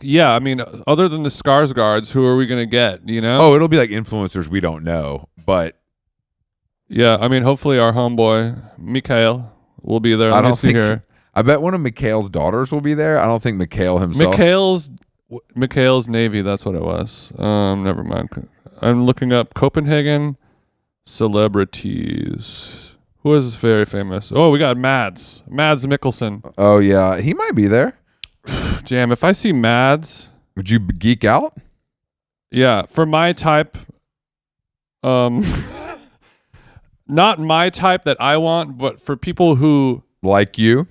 Yeah, I mean, other than the Skarsgårds, who are we going to get, Oh, it'll be like influencers we don't know, but Yeah, I mean, hopefully our homeboy Mikhail will be there. I Let me don't see think. here. I bet one of Mikhail's daughters will be there. I don't think Mikhail himself. Mikhail's Navy. That's what it was. Never mind. I'm looking up Copenhagen celebrities. Who is very famous? Oh, we got Mads Mikkelsen. Oh yeah, he might be there. Jam. If I see Mads, Would you geek out? yeah, for my type, not my type that I want, but for people Like you?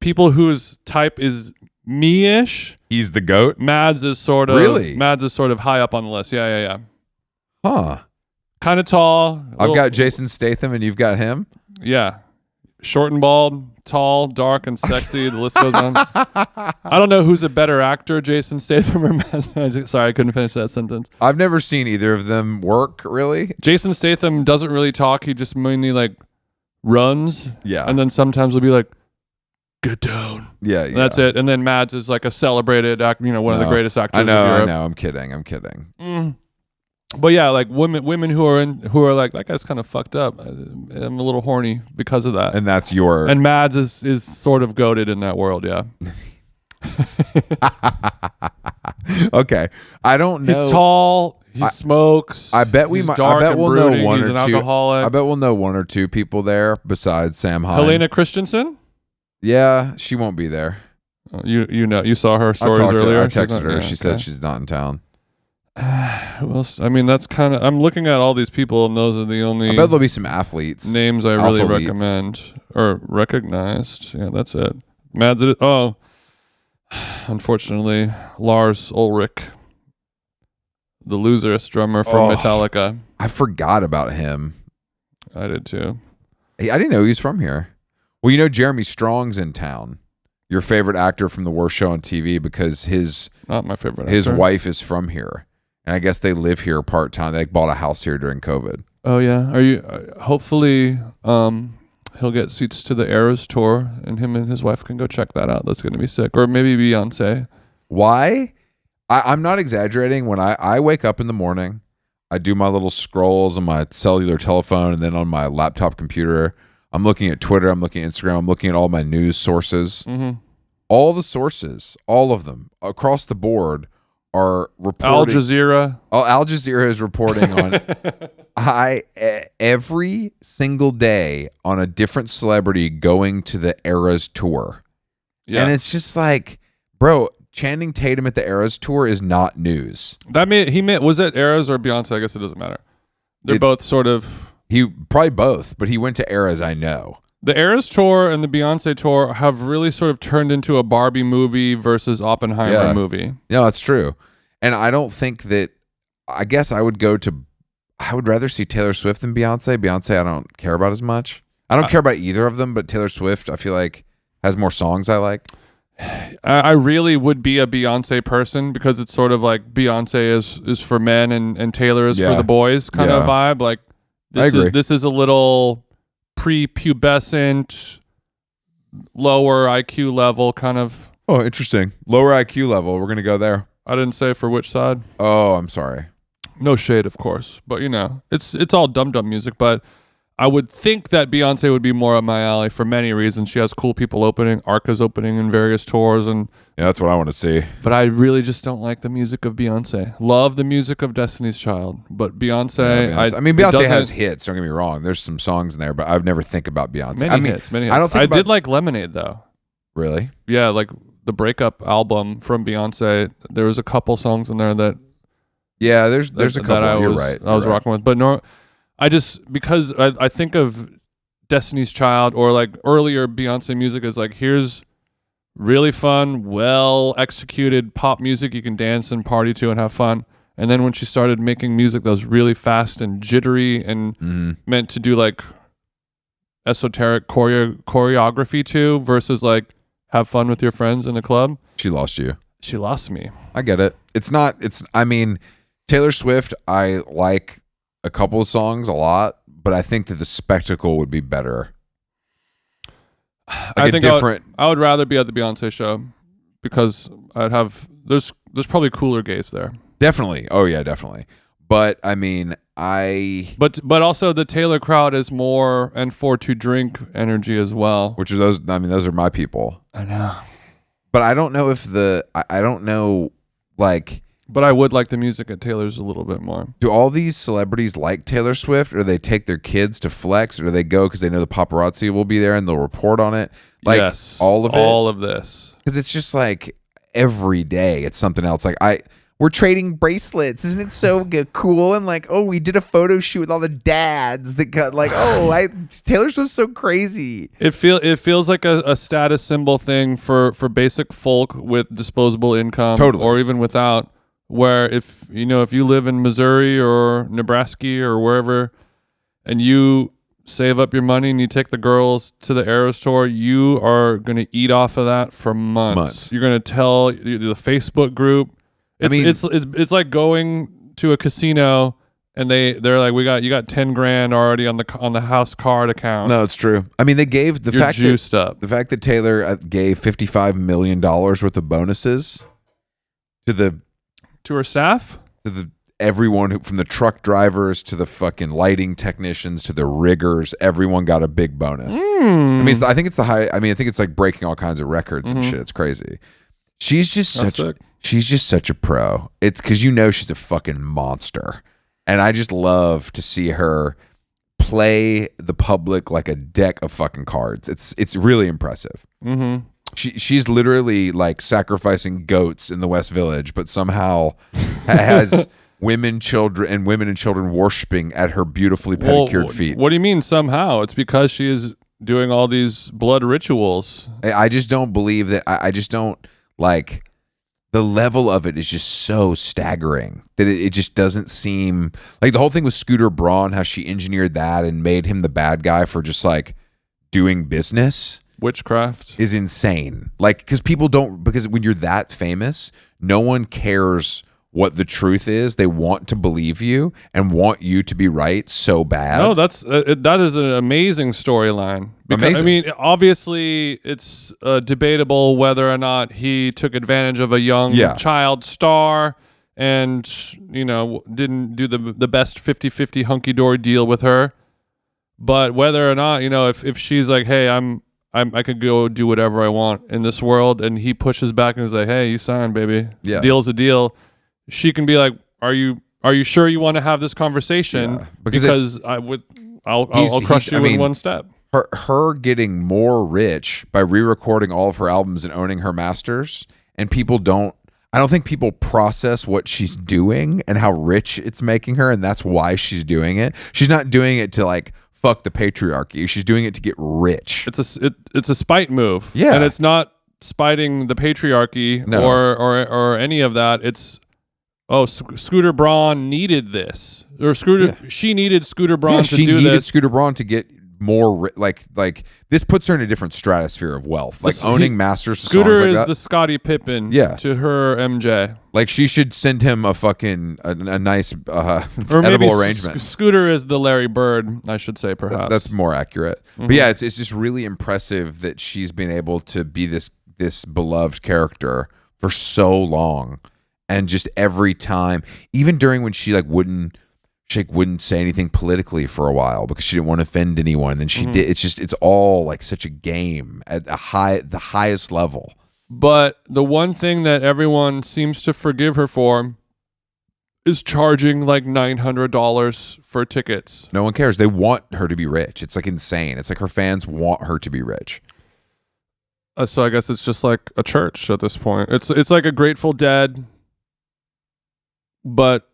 whose type is me-ish. He's the goat. Mads is sort of high up on the list. Yeah. Huh. Kind of tall. I've got Jason Statham and you've got him. Yeah. Short and bald, tall, dark, and sexy. The list goes on. I don't know who's a better actor, Jason Statham or Mads. Sorry, I couldn't finish that sentence. I've never seen either of them work, really. Jason Statham doesn't really talk. He just mainly like runs. Yeah. And then sometimes he'll be like, get down. Yeah. And that's it. And then Mads is like a celebrated actor, one of the greatest actors I know, of Europe. I know. I'm kidding. But yeah, like women who are like, that guy's kind of fucked up. I'm a little horny because of that. And that's your... And Mads is sort of goated in that world, yeah. Okay. I don't know. He's tall. He smokes. I bet we'll know one he's or an two. alcoholic. I bet we'll know one or two people there besides Sam Hine. Helena Christensen? Yeah, she won't be there. You saw her stories earlier. I texted her. She said she's not in town. Who else? I mean, that's kind of. I'm looking at all these people, and those are the only. I bet there'll be some athletes. Names I really recommend or recognized. Yeah, that's it. Mads. Oh, unfortunately, Lars Ulrich, the loserist drummer from Metallica. I forgot about him. I did too. I didn't know he was from here. Well, Jeremy Strong's in town. Your favorite actor from The Worst Show on TV, because not my favorite. His actor. wife is from here. And I guess they live here part time. They bought a house here during COVID. Oh yeah. Are you? Hopefully, he'll get seats to the Eras tour, and him and his wife can go check that out. That's going to be sick. Or maybe Beyonce. Why? I'm not exaggerating. When I wake up in the morning, I do my little scrolls on my cellular telephone, and then on my laptop computer, I'm looking at Twitter. I'm looking at Instagram. I'm looking at all my news sources. Mm-hmm. All the sources, all of them across the board, are reporting. Al Jazeera. Al Jazeera is reporting on every single day on a different celebrity going to the Eras tour. Yeah. And it's just like, bro, Channing Tatum at the Eras tour is not news. Was it Eras or Beyonce? I guess it doesn't matter. They're both sort of. He probably both, but he went to Eras, I know. The Eras tour and the Beyonce tour have really sort of turned into a Barbie movie versus Oppenheimer movie. Yeah, that's true. And I don't think that, I guess I would rather see Taylor Swift than Beyonce. Beyonce I don't care about as much. I don't care about either of them, but Taylor Swift I feel like has more songs I like. I really would be a Beyonce person, because it's sort of like Beyonce is for men and Taylor is for the boys kind of vibe. Like this is a little prepubescent, lower IQ level kind of. Oh, interesting. Lower IQ level. We're going to go there. I didn't say for which side. Oh, I'm sorry. No shade, of course. But, it's all dum-dum music. But I would think that Beyonce would be more up my alley for many reasons. She has cool people opening. Arca's opening in various tours. And yeah, that's what I want to see. But I really just don't like the music of Beyonce. Love the music of Destiny's Child. But Beyonce... Beyonce has hits. Don't get me wrong. There's some songs in there, but I've never think about Beyonce. Many hits. I did like Lemonade, though. Really? Yeah, like the breakup album from Beyonce. There was a couple songs in there that... Yeah, there's a couple. You're right. I was rocking with. But because I think of Destiny's Child or like earlier Beyonce music as like, here's really fun, well executed pop music you can dance and party to and have fun. And then when she started making music that was really fast and jittery and meant to do like esoteric choreography to versus like have fun with your friends in the club, she lost you. She lost me. I get it. Taylor Swift, I like a couple of songs a lot, but I think that the spectacle would be better. I would rather be at the Beyonce show, because there's probably cooler gays there. Definitely. Oh yeah, definitely. But I mean, But also the Taylor crowd is more and for to drink energy as well. which are those? I mean, those are my people. I know. But I don't know if I don't know, like, But I would like the music at Taylor's a little bit more. do all these celebrities like Taylor Swift, or they take their kids to flex, or do they go because they know the paparazzi will be there and they'll report on it? Like, yes, all of it? all of this. Because it's just like every day it's something else. Like, we're trading bracelets. Isn't it so good, cool? And like, oh, we did a photo shoot with all the dads that got like, oh, Taylor Swift's so crazy. It feels like a status symbol thing for basic folk with disposable income, Totally. or even without. Where if you live in Missouri or Nebraska or wherever, and you save up your money and you take the girls to the Aero store, you are going to eat off of that for months. You're going to tell the Facebook group. It's like going to a casino and they're like, you got 10 grand already on the house card account. No, it's true. I mean, they gave the fact that Taylor gave $55 million worth of bonuses to her staff, to everyone who, from the truck drivers to the fucking lighting technicians to the riggers, everyone got a big bonus. I mean, I think it's like breaking all kinds of records and shit. It's crazy. She's just such a pro. It's because she's a fucking monster, and I just love to see her play the public like a deck of fucking cards. It's really impressive. Mm-hmm. She's literally like sacrificing goats in the West Village, but somehow has women and children worshiping at her beautifully pedicured feet. What do you mean somehow? It's because she is doing all these blood rituals. I just don't believe that. I just don't like the level of it is just so staggering that it just doesn't seem like the whole thing with Scooter Braun, how she engineered that and made him the bad guy for just like doing business. Witchcraft is insane. Like, because when you're that famous, no one cares what the truth is. They want to believe you and want you to be right so bad. No, that is an amazing storyline. I mean, obviously, it's debatable whether or not he took advantage of a young child star and didn't do the best 50-50 hunky-dory deal with her. But whether or not if she's like, hey, I could go do whatever I want in this world, and he pushes back and is like, hey, you signed, baby. Yeah. Deal's a deal. She can be like, are you sure you want to have this conversation? Yeah, because I'll crush you in one step. Her getting more rich by re-recording all of her albums and owning her masters, and I don't think people process what she's doing and how rich it's making her, and that's why she's doing it. She's not doing it to like fuck the patriarchy. She's doing it to get rich. It's a spite move. Yeah. And it's not spiting the patriarchy or any of that. It's Scooter Braun needed this. Or she needed Scooter Braun to do this. She needed Scooter Braun to get more like this puts her in a different stratosphere of wealth. Like owning masters. Scooter songs is like the Scottie Pippen to her MJ. Like she should send him a fucking a nice or edible arrangement. Scooter is the Larry Bird, I should say, perhaps. That's more accurate. Mm-hmm. But yeah, it's just really impressive that she's been able to be this beloved character for so long, and just every time, even during when she wouldn't say anything politically for a while because she didn't want to offend anyone. And then she did. It's all like such a game at the highest level. But the one thing that everyone seems to forgive her for is charging like $900 for tickets. No one cares. They want her to be rich. It's like insane. It's like her fans want her to be rich. So I guess it's just like a church at this point. It's like a Grateful Dead, but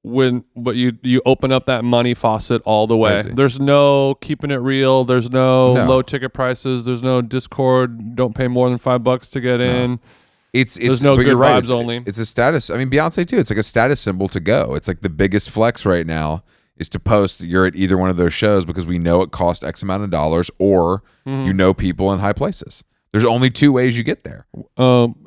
you open up that money faucet all the way. Crazy. There's no keeping it real. There's no low ticket prices. There's no Discord. Don't pay more than $5 to get in. There's no good vibes only. It's a status. I mean, Beyonce too. It's like a status symbol to go. It's like the biggest flex right now is to post you're at either one of those shows because we know it cost X amount of dollars, or you know people in high places. There's only two ways you get there.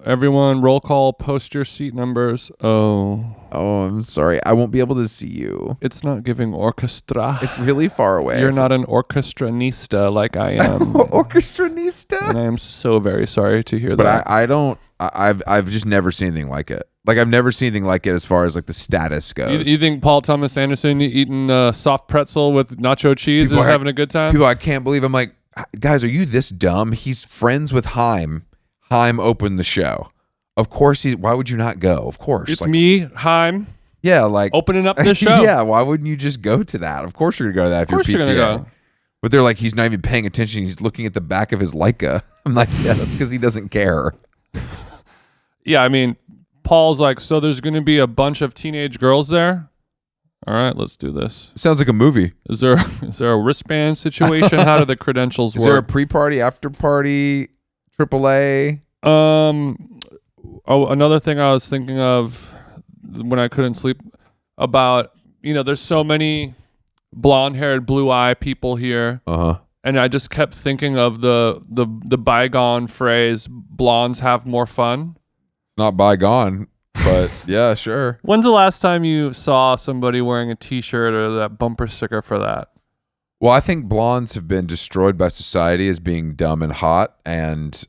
Everyone, roll call, post your seat numbers. Oh, I'm sorry. I won't be able to see you. It's not giving orchestra. It's really far away. You're not an orchestranista like I am. Orchestranista? And I am so very sorry to hear that. But I don't. I've just never seen anything like it. Like I've never seen anything like it as far as like the status goes. You think Paul Thomas Anderson eating soft pretzel with nacho cheese is having a good time? People, I can't believe. I'm like, guys, are you this dumb? He's friends with Haim. Haim opened the show. Of course, why would you not go? Of course, it's me, Haim. Yeah, like opening up this show. Yeah, why wouldn't you just go to that? Of course, you're gonna go to that. Of course, you're gonna go. But they're like, he's not even paying attention. He's looking at the back of his Leica. I'm like, yeah, that's because he doesn't care. Yeah, I mean, Paul's like, so there's going to be a bunch of teenage girls there? All right, let's do this. Sounds like a movie. Is there a wristband situation? How do the credentials work? Is there a pre-party, after-party, AAA? Another thing I was thinking of when I couldn't sleep about, there's so many blonde-haired, blue-eye people here. Uh-huh. And I just kept thinking of the bygone phrase, blondes have more fun. Not bygone, but yeah, sure. When's the last time you saw somebody wearing a t-shirt or that bumper sticker for that? Well, I think blondes have been destroyed by society as being dumb and hot, and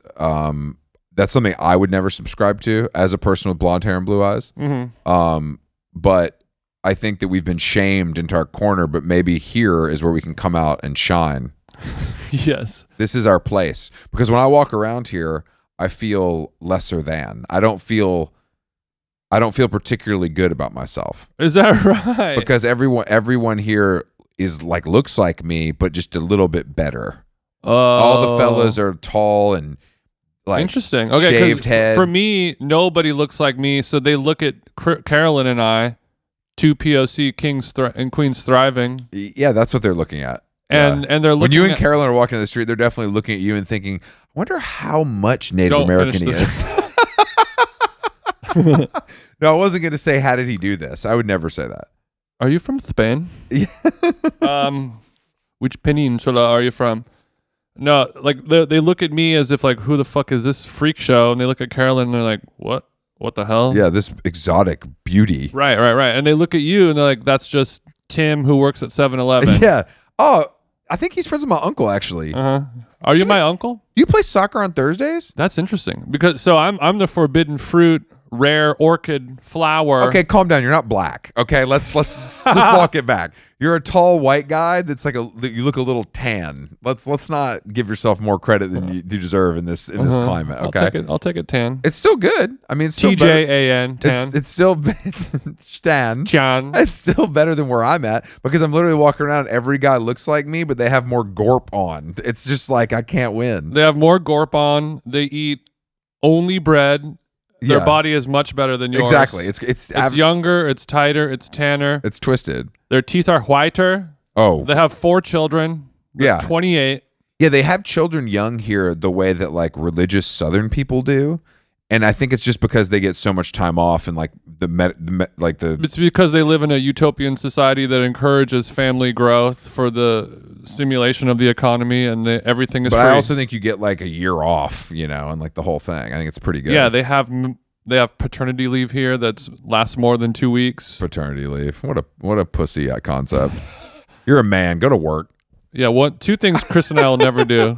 that's something I would never subscribe to as a person with blonde hair and blue eyes. Mm-hmm. But I think that we've been shamed into our corner, but maybe here is where we can come out and shine. Yes. This is our place. Because when I walk around here, I feel lesser than. I don't feel particularly good about myself. Is that right? Because everyone here is like looks like me, but just a little bit better. All the fellas are tall and like interesting. Okay, shaved head. For me, nobody looks like me, so they look at Carolyn and I, two POC kings and queens thriving. Yeah, that's what they're looking at. And they're looking when you and Carolyn are walking down the street, they're definitely looking at you and thinking, I wonder how much Native American he is. No, I wasn't going to say, how did he do this? I would never say that. Are you from Spain? Yeah. Which peninsula are you from? No, like they look at me as if like, who the fuck is this freak show? And they look at Carolyn and they're like, what? What the hell? Yeah, this exotic beauty. Right. And they look at you and they're like, that's just Tim who works at 7-Eleven. Yeah. Oh, I think he's friends with my uncle, actually. Uh-huh. Are you my uncle? Do you play soccer on Thursdays? That's interesting. Because I'm the forbidden fruit, rare orchid flower. Okay, calm down. You're not black. Okay, let's walk it back. You're a tall white guy that's like you look a little tan. Let's not give yourself more credit than you deserve in this climate. Okay, I'll take it tan. It's still good. I mean, it's still TJAN tan. It's still Stan. Chan. It's still better than where I'm at because I'm literally walking around. Every guy looks like me, but they have more gorp on. It's just like I can't win. They have more gorp on. They eat only bread. Their body is much better than yours. Exactly. It's younger. It's tighter. It's tanner. It's twisted. Their teeth are whiter. Oh. They have 4 children. They're 28. Yeah, they have children young here the way that like religious Southern people do. And I think it's just because they get so much time off and like It's because they live in a utopian society that encourages family growth for the stimulation of the economy and everything is free. But I also think you get like a year off, and like the whole thing. I think it's pretty good. Yeah, they have paternity leave here that lasts more than 2 weeks. Paternity leave. What a pussy concept. You're a man. Go to work. Yeah, 2 things Chris and I will never do.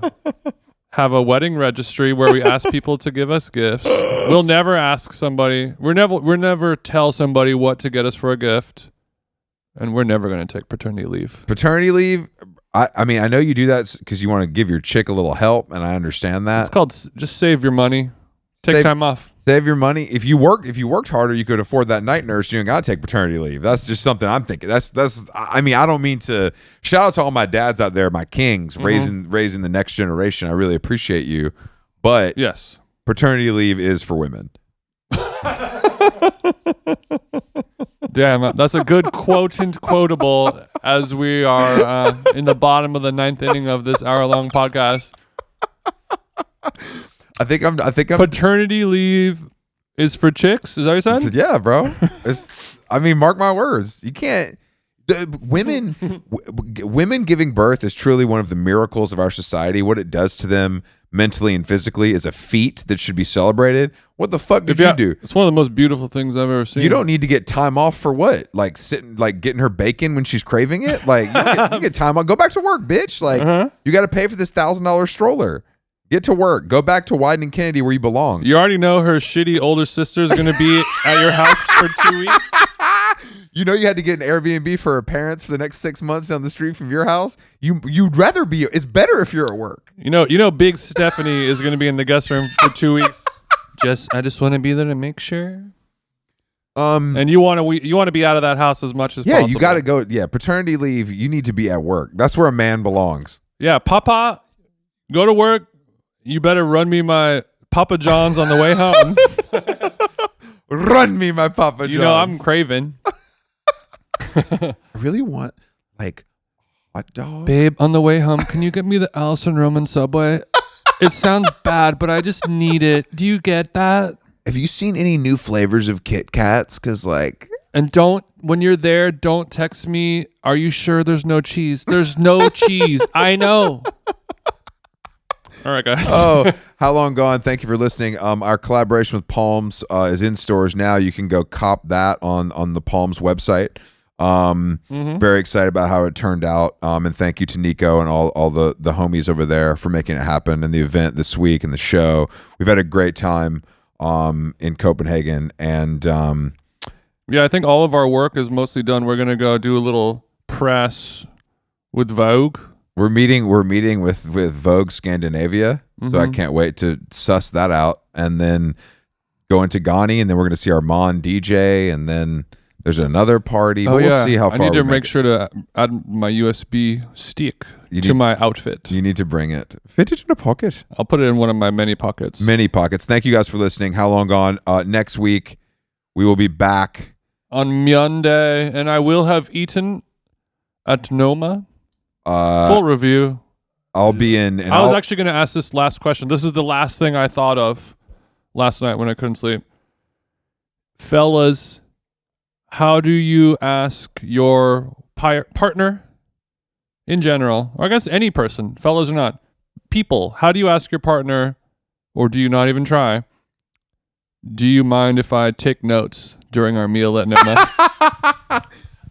Have a wedding registry where we ask people to give us gifts. We'll never ask somebody. We're never tell somebody what to get us for a gift. And we're never going to take paternity leave. Paternity leave? I mean, I know you do that because you want to give your chick a little help, and I understand that. It's called just save your money. Take time off. Save your money. If you worked harder, you could afford that night nurse. You ain't got to take paternity leave. That's just something I'm thinking. I mean, I don't mean to shout out to all my dads out there, my kings, raising the next generation. I really appreciate you. But yes, paternity leave is for women. Damn, that's a good quotable as we are in the bottom of the 9th inning of this hour-long podcast. I think I'm paternity leave is for chicks. Is that what you said? Yeah, bro. I mean, mark my words. You can't. Women giving birth is truly one of the miracles of our society. What it does to them mentally and physically is a feat that should be celebrated. What the fuck did you do? It's one of the most beautiful things I've ever seen. You don't need to get time off for what? Like getting her bacon when she's craving it? Like you get time off. Go back to work, bitch. Like you got to pay for this $1,000 stroller. Get to work. Go back to Wyden and Kennedy where you belong. You already know her shitty older sister is going to be at your house for 2 weeks. You know you had to get an Airbnb for her parents for the next 6 months down the street from your house. You'd rather be. It's better if you're at work. You know, Big Stephanie is going to be in the guest room for 2 weeks. I just want to be there to make sure. And you want to be out of that house as much as possible. Yeah, you got to go. Yeah, paternity leave. You need to be at work. That's where a man belongs. Yeah, Papa, go to work. You better run me my Papa John's on the way home. Run me my Papa John's. You know I'm craving. I really want like hot dog. Babe, on the way home, can you get me the Allison Roman Subway? It sounds bad, but I just need it. Do you get that? Have you seen any new flavors of Kit Kats? Because like... And when you're there, don't text me, are you sure there's no cheese? There's no cheese. I know. All right, guys. Oh, How Long Gone. Thank you for listening. Our collaboration with Palms is in stores now. You can go cop that on the Palms website. Very excited about how it turned out. And thank you to Nico and all the homies over there for making it happen, and the event this week and the show. We've had a great time in Copenhagen, and yeah, I think all of our work is mostly done. We're gonna go do a little press with Vogue. We're meeting with Vogue Scandinavia, so I can't wait to suss that out, and then go into GANNI, and then we're gonna see Armand DJ, and then there's another party. Oh, we'll see how far. I need to make sure to add my USB stick to my outfit. You need to bring it. Fit it in a pocket. I'll put it in one of my many pockets. Many pockets. Thank you guys for listening. How Long Gone. Next week, we will be back. On Monday, and I will have eaten at Noma. Full review. I'll be in. And I was actually going to ask this last question. This is the last thing I thought of last night when I couldn't sleep. Fellas, how do you ask your partner in general, or I guess any person, fellas or not, people, how do you ask your partner, or do you not even try? Do you mind if I take notes during our meal at Noma?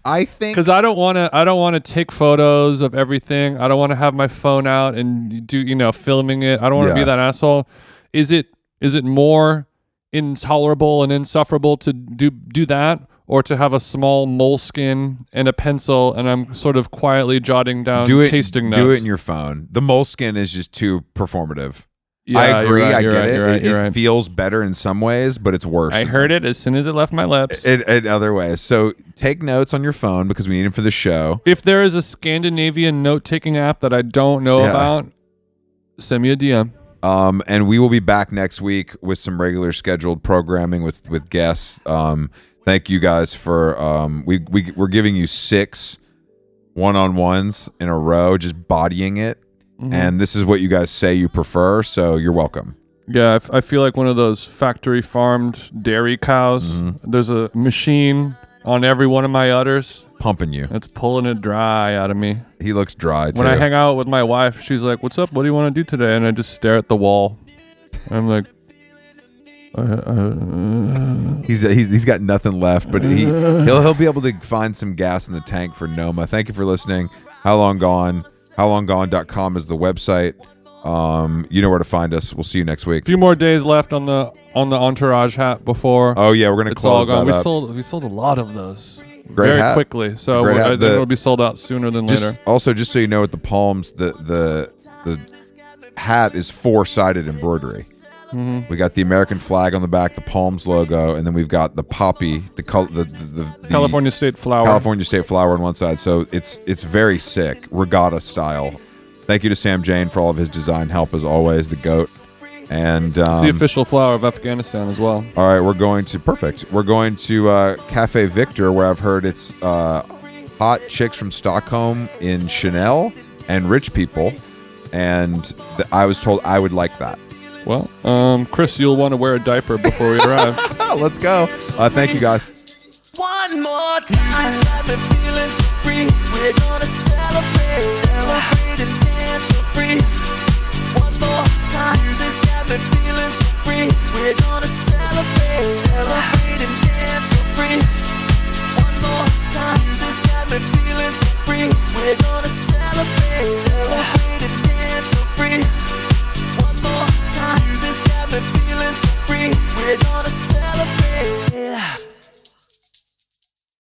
I think because I don't want to take photos of everything. I don't want to have my phone out and do filming it. I don't want to be that asshole. Is it more intolerable and insufferable to do that, or to have a small moleskin and a pencil and I'm sort of quietly jotting down tasting notes? Do it in your phone. The moleskin is just too performative. Yeah, I agree. Right, I get it. It it feels better in some ways, but it's worse. I heard it as soon as it left my lips. In other ways. So take notes on your phone because we need them for the show. If there is a Scandinavian note-taking app that I don't know about, send me a DM. And we will be back next week with some regular scheduled programming with guests. Thank you guys for we're giving you 6 one-on-ones in a row, just bodying it. And this is what you guys say you prefer, so you're welcome. Yeah, I feel like one of those factory farmed dairy cows. There's a machine on every one of my udders pumping you. It's pulling it dry out of me. He looks dry too. When I hang out with my wife, she's like, "What's up? What do you want to do today?" And I just stare at the wall. I'm like, he's got nothing left, but he'll be able to find some gas in the tank for Noma. Thank you for listening. How Long Gone? HowLongGone.com is the website. You know where to find us. We'll see you next week. A few more days left on the Entourage hat before. Oh yeah, we're gonna close that up. We sold a lot of those Great very quickly, so I think it'll be sold out sooner than later. Also, just so you know, with the palms, the hat is 4-sided embroidery. We got the American flag on the back, the Palms logo, and then we've got the poppy, the California State flower. California State flower on one side. So it's very sick, regatta style. Thank you to Sam Jane for all of his design help as always, the GOAT. And it's the official flower of Afghanistan as well. All right, we're going to Cafe Victor, where I've heard it's hot chicks from Stockholm in Chanel and rich people, and I was told I would like that. Well, Chris, you'll want to wear a diaper before we arrive. Let's go. Thank you, guys. One more time, got me feeling so free. We're gonna celebrate and dance so free. One more time.